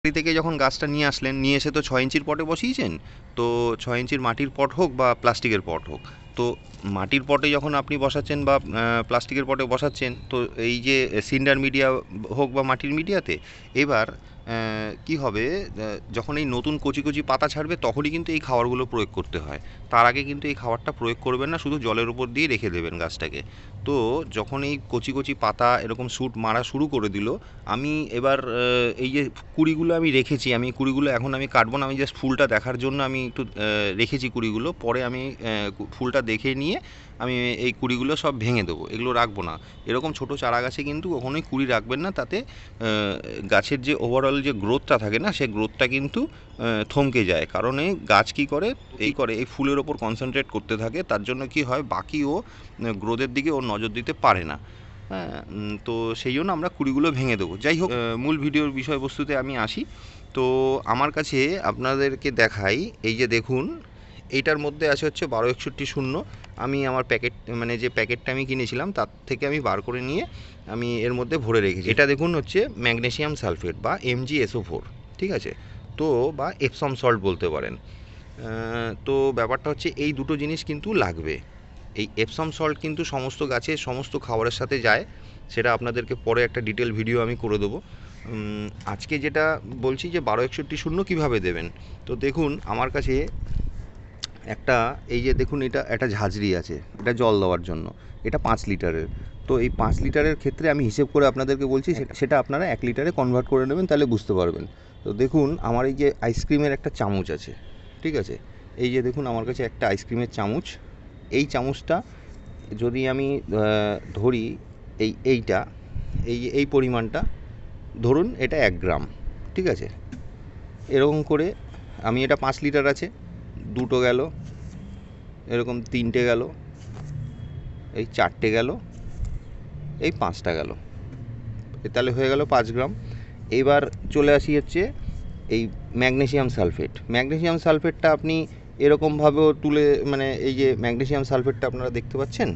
বাড়ি থেকে যখন গাছটা নিয়ে আসলেন, নিয়ে এসে তো 6 ইঞ্চির পটে বসিয়েছেন। তো 6 ইঞ্চির মাটির পট হোক বা প্লাস্টিকের পট হোক, তো মাটির পটে যখন আপনি বসাচ্ছেন বা প্লাস্টিকের পটে বসাচ্ছেন, তো এই যে সিন্ডার মিডিয়া হোক বা মাটির মিডিয়াতে, এবার কি হবে, যখন এই নতুন কচি কচি পাতা ছাড়বে তখনই কিন্তু এই খাবারগুলো প্রয়োগ করতে হয়। তার আগে কিন্তু এই খাবারটা প্রয়োগ করবেন না, শুধু জলের উপর দিয়ে রেখে দেবেন গাছটাকে। তো যখন এই কচি কচি পাতা এরকম শ্যুট মারা শুরু করে দিল, আমি এবার এই যে কুড়িগুলো আমি রেখেছি, আমি কুড়িগুলো এখন আমি কাটবো না, আমি জাস্ট ফুলটা দেখার জন্য আমি একটু রেখেছি কুড়িগুলো। পরে আমি ফুলটা দেখে নিয়ে আমি এই কুড়িগুলো সব ভেঙে দেবো, এগুলো রাখবো না। এরকম ছোটো চারা গাছে কিন্তু কখনোই কুড়ি রাখবেন না, তাতে গাছের যে ওভারঅল যে গ্রোথটা থাকে না, সেই গ্রোথটা কিন্তু থমকে যায়। কারণ এই গাছ কী করে, এই ফুলের ওপর কনসেন্ট্রেট করতে থাকে, তার জন্য কি হয়, বাকি ও গ্রোথের দিকে ও নজর দিতে পারে না। হ্যাঁ, তো সেই জন্য আমরা কুড়িগুলো ভেঙে দেবো। যাই হোক, মূল ভিডিওর বিষয়বস্তুতে আমি আসি। তো আমার কাছে আপনাদেরকে দেখাই, এই যে দেখুন, এইটার মধ্যে আছে হচ্ছে 1261 আমি আমার প্যাকেট, মানে যে প্যাকেটটা আমি কিনেছিলাম তার থেকে আমি বার করে নিয়ে আমি এর মধ্যে ভরে রেখেছি। এটা দেখুন হচ্ছে ম্যাগনেসিয়াম সালফেট বা MgSO4, ঠিক আছে, তো বা এপসম সল্ট বলতে পারেন। তো ব্যাপারটা হচ্ছে এই দুটো জিনিস কিন্তু লাগবে। এই এপসম সল্ট কিন্তু সমস্ত গাছের সমস্ত খাবারের সাথে যায়, সেটা আপনাদেরকে পরে একটা ডিটেল ভিডিও আমি করে দেবো। আজকে যেটা বলছি যে 1261 কীভাবে দেবেন, তো দেখুন আমার কাছে একটা, এই যে দেখুন, এটা একটা ঝাঁঝরি আছে, এটা জল দেওয়ার জন্য, এটা 5 লিটারের। তো এই 5 লিটারের ক্ষেত্রে আমি হিসেব করে আপনাদেরকে বলছি, সেটা আপনারা 1 লিটারে কনভার্ট করে নেবেন, তাহলে বুঝতে পারবেন। তো দেখুন আমার এই যে আইসক্রিমের একটা চামচ আছে, ঠিক আছে, এই যে দেখুন আমার কাছে একটা আইসক্রিমের চামচ। এই চামচটা যদি আমি ধরি, এইটা এই পরিমাণটা ধরুন, এটা 1 গ্রাম, ঠিক আছে। এরকম করে আমি, এটা 5 লিটার আছে, দুটো গেল, এরকম 3টে গেল, এই 4টে গেল, এই 5টা গেল, তাহলে হয়ে গেল 5 গ্রাম। এবার চলে আসি হচ্ছে এই ম্যাগনেসিয়াম সালফেট। ম্যাগনেসিয়াম সালফেটটা আপনি এরকমভাবেও তুলে, মানে এই যে ম্যাগনেসিয়াম সালফেটটা আপনারা দেখতে পাচ্ছেন।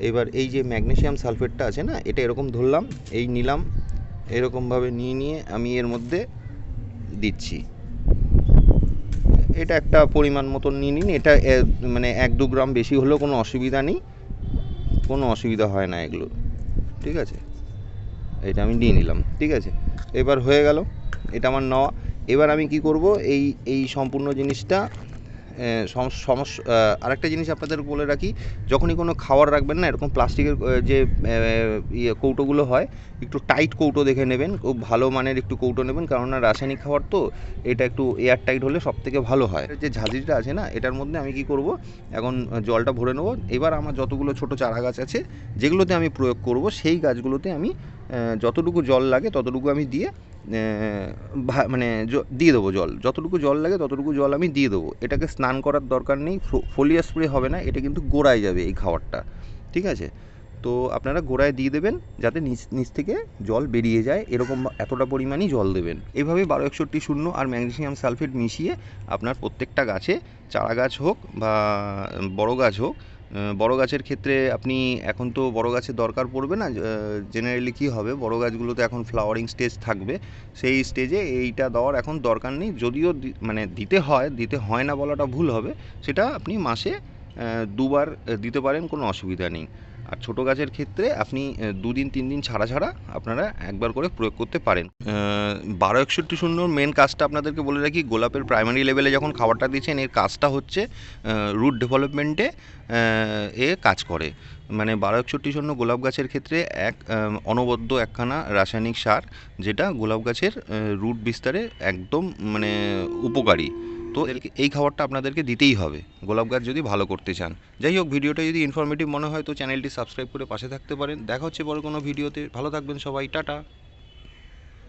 এবার এই যে ম্যাগনেসিয়াম সালফেটটা আছে না, এটা এরকম ধরলাম, এই নিলাম, এরকমভাবে নিয়ে আমি এর মধ্যে দিচ্ছি। এটা একটা পরিমাণ মতন নিয়ে নিন, এটা মানে 1-2 গ্রাম বেশি হলেও কোনো অসুবিধা নেই, কোনো অসুবিধা হয় না এগুলো, ঠিক আছে। এটা আমি নিয়ে নিলাম, ঠিক আছে। এবার হয়ে গেল এটা আমার নেওয়া। এবার আমি কি করব, এই সম্পূর্ণ জিনিসটা আরেকটা জিনিস আপনাদের বলে রাখি, যখনই কোনো খাবার রাখবেন না, এরকম প্লাস্টিকের যে কৌটোগুলো হয়, একটু টাইট কৌটো দেখে নেবেন, খুব ভালো মানের একটু কৌটো নেবেন, কারণ না রাসায়নিক খাবার তো, এটা একটু এয়ার টাইট হলে সব থেকে ভালো হয়। যে ঝাঁঝরিটা আছে না, এটার মধ্যে আমি কি করব, এখন জলটা ভরে নেব। এবার আমার যতগুলো ছোটো চারা গাছ আছে যেগুলোতে আমি প্রয়োগ করব, সেই গাছগুলোতে আমি যতটুকু জল লাগে ততটুকু আমি দিয়ে, মানে দিয়ে দেবো জল, যতটুকু জল লাগে ততটুকু জল আমি দিয়ে দেবো। এটাকে স্নান করার দরকার নেই, ফোলিয়া স্প্রে হবে না, এটা কিন্তু গোড়ায় যাবে এই খাবারটা, ঠিক আছে। তো আপনারা গোড়ায় দিয়ে দেবেন, যাতে নিচ থেকে জল বেরিয়ে যায়, এরকম এতটা পরিমাণই জল দেবেন। এইভাবে 1261 আর ম্যাগনেসিয়াম সালফেট মিশিয়ে আপনার প্রত্যেকটা গাছে, চারা গাছ হোক বা বড় গাছ হোক, বড় গাছের ক্ষেত্রে আপনি, এখন তো বড় গাছের দরকার পড়বে না, জেনারেলি কী হবে, বড় গাছগুলোতে এখন ফ্লাওয়ারিং স্টেজ থাকবে, সেই স্টেজে এইটা দেওয়ার এখন দরকার নেই। যদিও মানে দিতে হয় না বলাটা ভুল হবে, সেটা আপনি মাসে 2বার দিতে পারেন, কোনো অসুবিধা নেই। আর ছোটো গাছের ক্ষেত্রে আপনি 2 দিন 3 দিন ছাড়া ছাড়া আপনারা একবার করে প্রয়োগ করতে পারেন। 1261 মেন কাজটা আপনাদেরকে বলে রাখি, গোলাপের প্রাইমারি লেভেলে যখন খাবারটা দিচ্ছেন, এর কাজটা হচ্ছে রুট ডেভেলপমেন্টে এ কাজ করে। মানে 1261 গোলাপ গাছের ক্ষেত্রে অনবদ্য একখানা রাসায়নিক সার, যেটা গোলাপ গাছের রুট বিস্তারে একদম মানে উপকারী। তো এই খাবারটা আপনাদেরকে দিতেই হবে গোলাপ গাছ যদি ভালো করতে চান। যাই হোক, ভিডিওটা যদি ইনফরমেটিভ মনে হয় তো চ্যানেলটি সাবস্ক্রাইব করে পাশে থাকতে পারেন। দেখা হচ্ছে পরে কোনো ভিডিওতে। ভালো থাকবেন সবাই, টাটা।